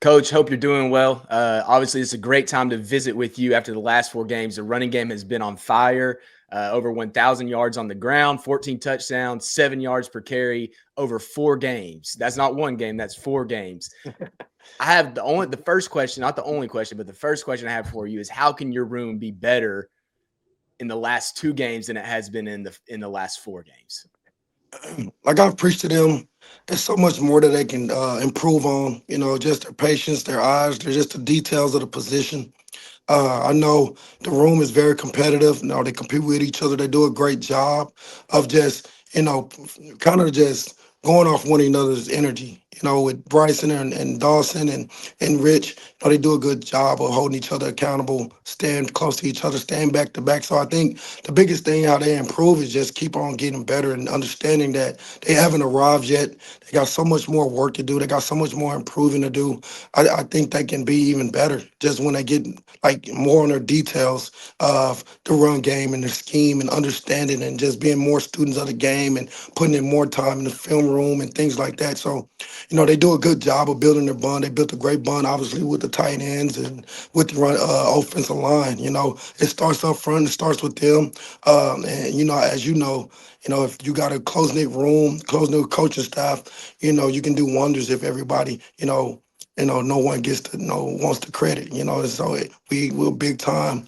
Coach, hope you're doing well. Obviously, it's a great time to visit with you after the last 4 games. The running game has been on fire, over 1,000 yards on the ground, 14 touchdowns, 7 yards per carry over 4 games. That's not one game, that's 4 games. I have the first question, not the only question, but the first question I have for you is how can your room be better in the last 2 games than it has been in the last 4 games? Like I've preached to them, there's so much more that they can improve on. Just their patience, their eyes, they're just the details of the position. I know the room is very competitive. They compete with each other. They do a great job of just, kind of just going off one another's energy. With Bryson and Dawson and Rich, they do a good job of holding each other accountable, staying close to each other, staying back to back. So I think the biggest thing how they improve is just keep on getting better and understanding that they haven't arrived yet. They got so much more work to do. They got so much more improving to do. I think they can be even better just when they get like more on their details of the run game and the scheme and understanding and just being more students of the game and putting in more time in the film room and things like that. So, they do a good job of building their bond. They built a great bond, obviously, with the tight ends and with the run, offensive line. It starts up front. It starts with them. And, as if you got a close-knit room, close-knit coaching staff, you can do wonders if everybody, no one gets to wants the credit, and so we're big time,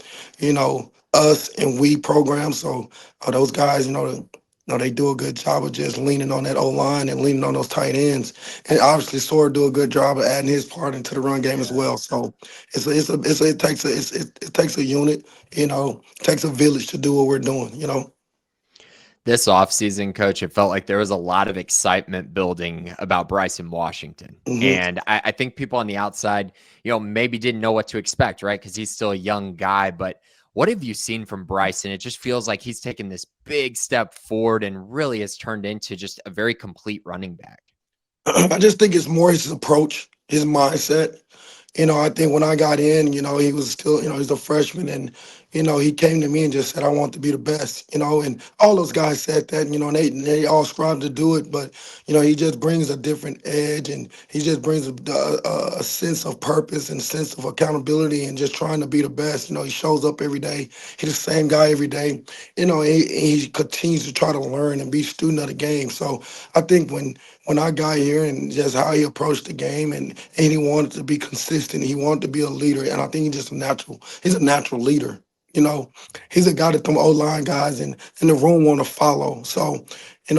us and we program. So those guys, they do a good job of just leaning on that O line and leaning on those tight ends, and obviously Sora do a good job of adding his part into the run game as Yeah. well. So it takes a unit, it takes a village to do what we're doing. This offseason, Coach, it felt like there was a lot of excitement building about Bryson Washington. Hmm. And I think people on the outside, maybe didn't know what to expect, right? Because he's still a young guy. But what have you seen from Bryson? It just feels like he's taken this big step forward and really has turned into just a very complete running back. I just think it's more his approach, his mindset. I think when I got in, he was still, he's a freshman, and he came to me and just said, "I want to be the best," and all those guys said that, and they all strive to do it, but he just brings a different edge, and he just brings a sense of purpose and sense of accountability, and just trying to be the best. He shows up every day. He's the same guy every day. He continues to try to learn and be a student of the game. So I think when I got here and just how he approached the game and he wanted to be consistent, he wanted to be a leader, and I think he's a natural leader. You know, he's a guy that them O line guys in the room want to follow. So, and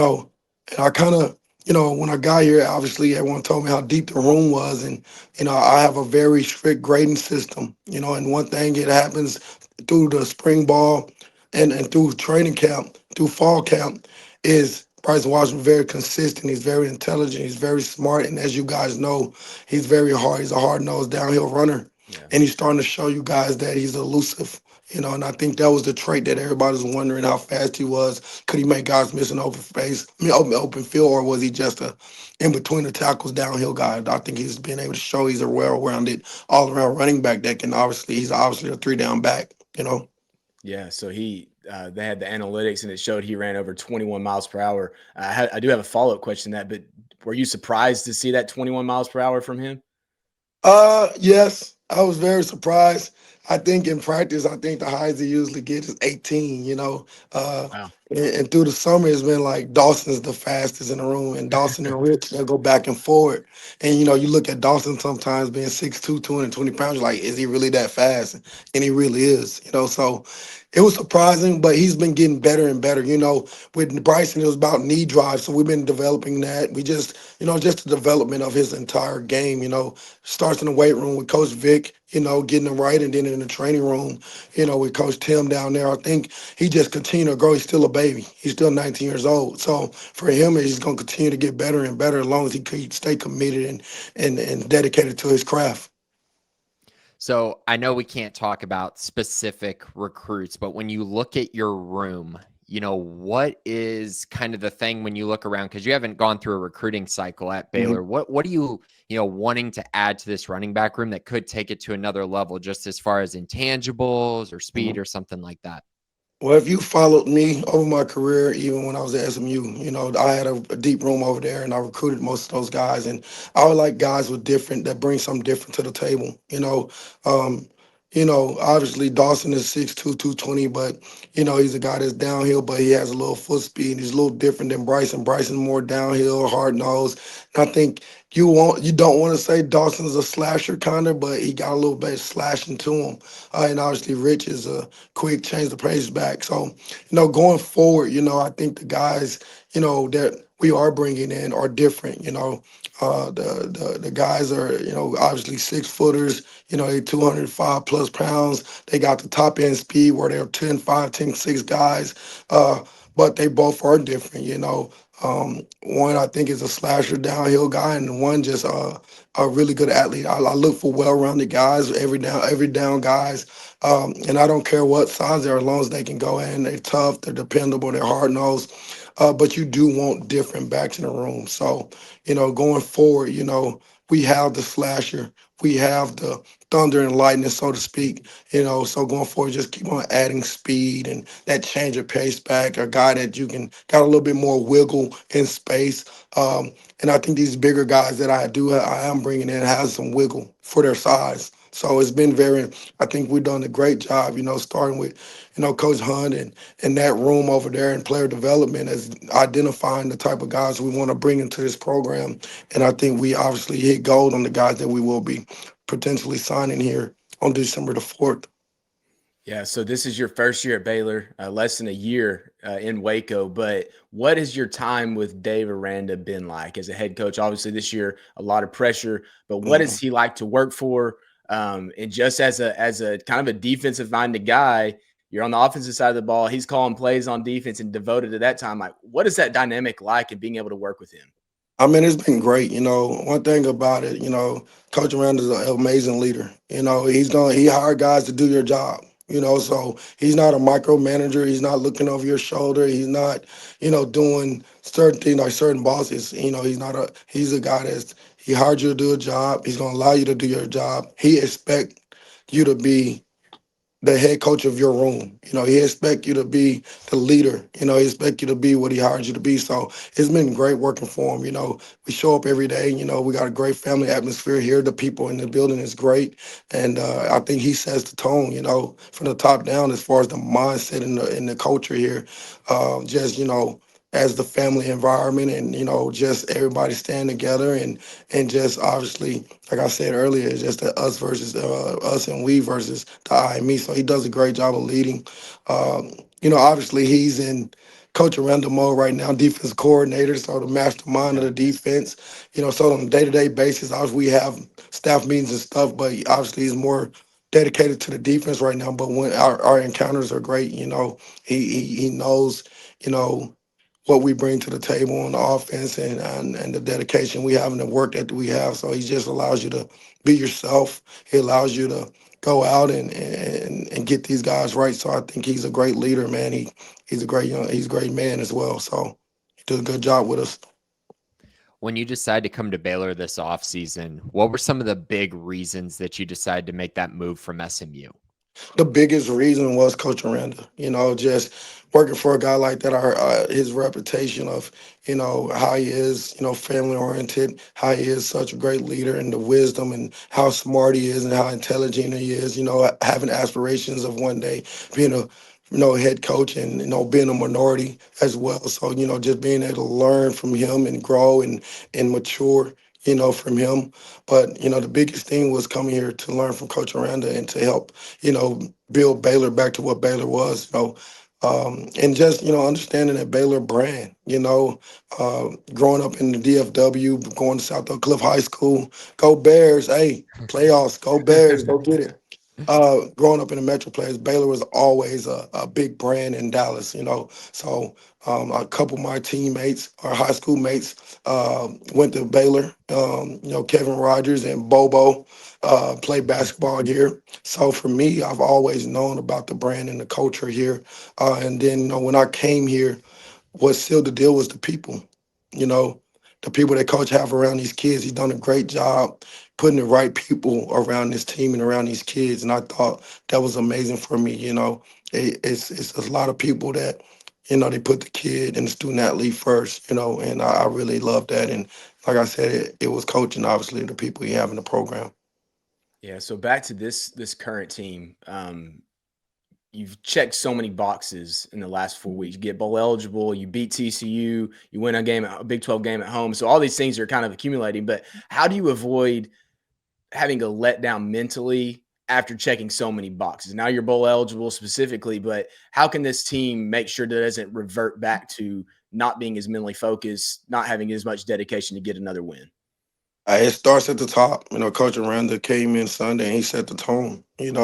I kind of, when I got here, obviously everyone told me how deep the room was, and I have a very strict grading system. And one thing it happens through the spring ball and through training camp, through fall camp, is Bryson Washington very consistent. He's very intelligent. He's very smart. And as you guys know, he's very hard. He's a hard-nosed downhill runner. Yeah. And he's starting to show you guys that he's elusive. And I think that was the trait that everybody's wondering how fast he was. Could he make guys miss an open space, open field, or was he just a in between the tackles downhill guy? I think he's been able to show he's a well-rounded, all-around running back that can he's obviously a three-down back. Yeah, so they had the analytics and it showed he ran over 21 miles per hour. I do have a follow-up question to that, but were you surprised to see that 21 miles per hour from him? Yes, I was very surprised. I think in practice, I think the highest he usually gets is 18. Wow. And through the summer, it's been like Dawson's the fastest in the room, and Dawson and Rich, they'll go back and forward. And, you look at Dawson sometimes being 6'2", 220 pounds, you're like, is he really that fast? And he really is. So it was surprising, but he's been getting better and better. With Bryson, it was about knee drive, so we've been developing that. We just the development of his entire game, starts in the weight room with Coach Vic, getting him right, and then in the training room, with Coach Tim down there. I think he just continued to grow. He's still a baby. He's still 19 years old. So for him, he's going to continue to get better and better as long as he can stay committed and dedicated to his craft. So I know we can't talk about specific recruits, but when you look at your room, what is kind of the thing when you look around, because you haven't gone through a recruiting cycle at Baylor. What are you, wanting to add to this running back room that could take it to another level, just as far as intangibles or speed or something like that? Well, if you followed me over my career, even when I was at SMU, I had a deep room over there, and I recruited most of those guys. And I would like guys with different that bring something different to the table. Um, obviously Dawson is 6'2", 220, but he's a guy that's downhill, but he has a little foot speed. He's a little different than Bryson. Bryson's more downhill, hard nosed. And I think you don't want to say Dawson's a slasher kind of, but he got a little bit of slashing to him. And obviously Rich is a quick change the pace back. So, going forward, I think the guys, that we are bringing in are different. The guys are, obviously 6 footers, they 205 plus pounds. They got the top end speed where they're 10-5, 10-6 guys. But they both are different, one I think is a slasher downhill guy, and one just a really good athlete. I look for well-rounded guys, every down guys, and I don't care what size they are, as long as they can go in. They're tough, they're dependable, they're hard nosed. But you do want different backs in the room. So, going forward, we have the slasher, we have the thunder and lightning, so to speak. So going forward, just keep on adding speed and that change of pace back. A guy that you can got a little bit more wiggle in space. And I think these bigger guys that I am bringing in has some wiggle for their size. So it's been very. I think we've done a great job. Starting with, Coach Hunt and that room over there in player development as identifying the type of guys we want to bring into this program. And I think we obviously hit gold on the guys that we will be potentially signing here on December the 4th. Yeah, so this is your first year at Baylor, less than a year in Waco. But what has your time with Dave Aranda been like as a head coach? Obviously, this year a lot of pressure, but what Mhm. is he like to work for? And just as a kind of a defensive minded guy, you're on the offensive side of the ball. He's calling plays on defense and devoted to that time. Like, what is that dynamic like and being able to work with him? I mean, it's been great. One thing about it, Coach Randa is an amazing leader. He hired guys to do your job. So he's not a micromanager. He's not looking over your shoulder. He's not, doing certain things like certain bosses. He's a guy he hired you to do a job. He's gonna allow you to do your job. He expect you to be the head coach of your room. He expect you to be the leader. He expect you to be what he hired you to be. So it's been great working for him. We show up every day. We got a great family atmosphere here. The people in the building is great, and I think he sets the tone. From the top down as far as the mindset and the culture here. Just as the family environment, and just everybody staying together, and just obviously, like I said earlier, it's just the us versus us and we versus the I and me. So he does a great job of leading. Obviously he's in Coach Randa mode right now, defense coordinator, so the mastermind of Yeah. the defense. So on a day-to-day basis, obviously we have staff meetings and stuff, but obviously he's more dedicated to the defense right now. But when our encounters are great, he knows, you know, what we bring to the table on the offense, and the dedication we have and the work that we have. So he just allows you to be yourself. He allows you to go out and get these guys right. So I think he's a great leader, man. He's a great man as well. So he does a good job with us. When you decide to come to Baylor this offseason, what were some of the big reasons that you decided to make that move from SMU? The biggest reason was Coach Randa. Just working for a guy like that, his reputation of, how he is, family oriented, how he is such a great leader, and the wisdom and how smart he is and how intelligent he is, having aspirations of one day being a head coach, and being a minority as well. So just being able to learn from him and grow and mature, from him. But the biggest thing was coming here to learn from Coach Randa and to help build Baylor back to what Baylor was, and just, understanding that Baylor brand, growing up in the DFW, going to South Oak Cliff High School, go Bears, hey, playoffs, go Bears, go get it. Growing up in the Metroplex, Baylor was always a big brand in Dallas, So a couple of my teammates, our high school mates, went to Baylor. Kevin Rogers and Bobo played basketball here. So for me, I've always known about the brand and the culture here. And then, when I came here, what sealed the deal was the people. You know, the people that coach have around these kids. He's done a great job putting the right people around this team and around these kids. And I thought that was amazing for me. It's a lot of people that, they put the kid and the student athlete first, and I really love that. And like I said, it was coaching, obviously, the people you have in the program. Yeah. So back to this current team. You've checked so many boxes in the last 4 weeks. You get bowl eligible, you beat TCU, you win a Big 12 game at home. So all these things are kind of accumulating. But how do you avoid having a letdown mentally after checking so many boxes? Now you're bowl eligible specifically, but how can this team make sure that it doesn't revert back to not being as mentally focused, not having as much dedication to get another win? It starts at the top. Coach Randa came in Sunday and he set the tone, and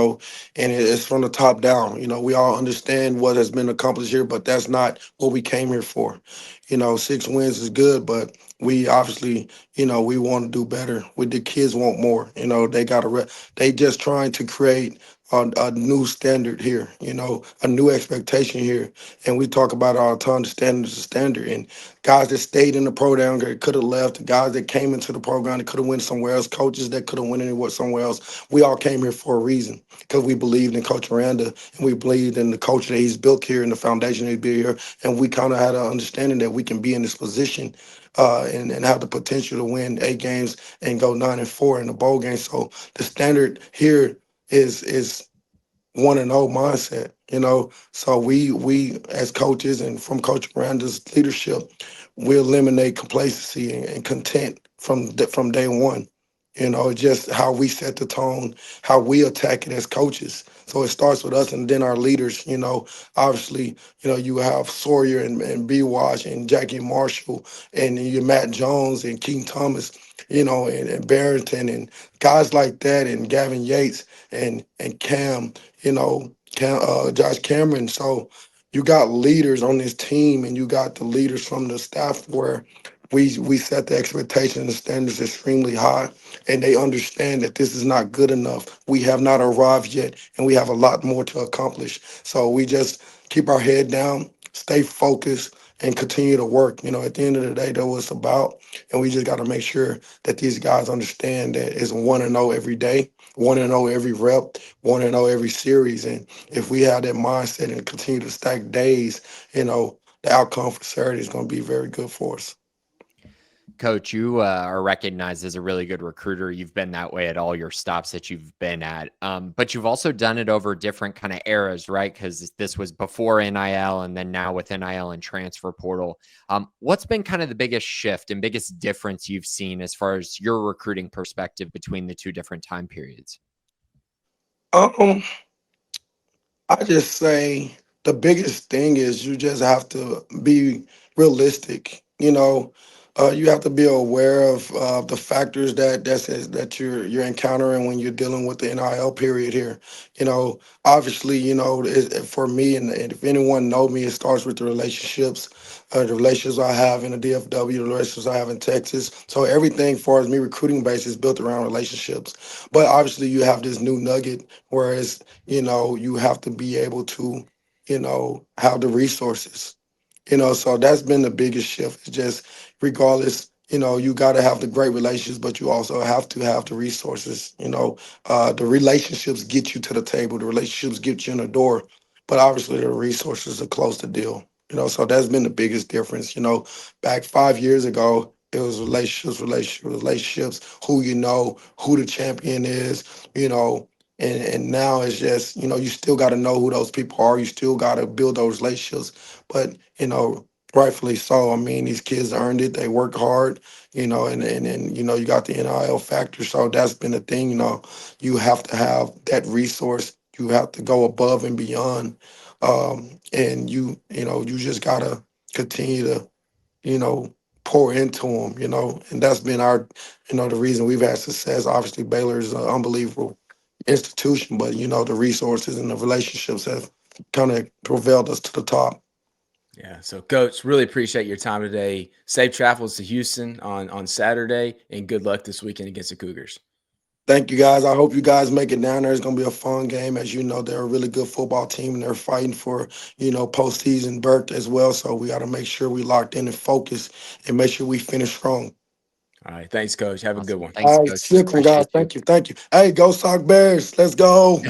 it's from the top down. We all understand what has been accomplished here, but that's not what we came here for. 6 wins is good, but we obviously, we want to do better. The kids want more. They just trying to create a new standard here, a new expectation here. And we talk about it all the time, the standard is the standard. And guys that stayed in the program could have left. The guys that came into the program that could have went somewhere else. Coaches that could have went anywhere somewhere else. We all came here for a reason because we believed in Coach Randa and we believed in the coach that he's built here and the foundation he's built here. And we kind of had an understanding that we can be in this position and have the potential to win 8 games and go 9-4 in the bowl game. So the standard here is 1-0 mindset, So we as coaches and from Coach Miranda's leadership, we eliminate complacency and content from day one. Just how we set the tone, how we attack it as coaches. So it starts with us and then our leaders. Obviously, you have Sawyer and B. Wash and Jackie Marshall and you Matt Jones and Keaton Thomas, and Barrington and guys like that and Gavin Yates and Cam, Josh Cameron. So you got leaders on this team, and you got the leaders from the staff where we set the expectation and the standards extremely high, and they understand that this is not good enough. We have not arrived yet, and we have a lot more to accomplish. So we just keep our head down, stay focused, and continue to work. At the end of the day, that's what it's about, and we just got to make sure that these guys understand that it's 1-0 every day, 1-0 every rep, 1-0 every series. And if we have that mindset and continue to stack days, the outcome for Saturday is going to be very good for us. Coach, you are recognized as a really good recruiter. You've been that way at all your stops that you've been at. But you've also done it over different kind of eras, right? Because this was before NIL and then now with NIL and transfer portal. What's been kind of the biggest shift and biggest difference you've seen as far as your recruiting perspective between the two different time periods? I just say the biggest thing is you just have to be realistic. You have to be aware of the factors that you're encountering when you're dealing with the NIL period here. Obviously, for me, and if anyone know me, it starts with the relationships I have in the DFW, the relationships I have in Texas. So everything, for as me recruiting base, is built around relationships. But obviously, you have this new nugget, whereas you have to be able to, have the resources. So that's been the biggest shift. It's just regardless, you got to have the great relationships, but you also have to have the resources. The relationships get you to the table, the relationships get you in the door, but obviously the resources are close the deal. So that's been the biggest difference. Back 5 years ago, it was relationships, who the champion is, and now it's just, you still got to know who those people are. You still got to build those relationships. But, rightfully so. I mean, these kids earned it. They work hard, and you got the NIL factor. So that's been the thing, you have to have that resource. You have to go above and beyond. And you just got to continue to, you know, pour into them, and that's been our, the reason we've had success. Obviously, Baylor is an unbelievable institution, but, the resources and the relationships have kind of propelled us to the top. Yeah. So, Coach, really appreciate your time today. Safe travels to Houston on Saturday, and good luck this weekend against the Cougars. Thank you, guys. I hope you guys make it down there. It's going to be a fun game. As you know, they're a really good football team, and they're fighting for, postseason berth as well. So we got to make sure we locked in and focused and make sure we finish strong. All right. Thanks, Coach. Have a good Awesome. one. Thanks, All right, Coach. sick one, guys. Appreciate you. Thank you. Thank you. Hey, go Sock Bears. Let's go.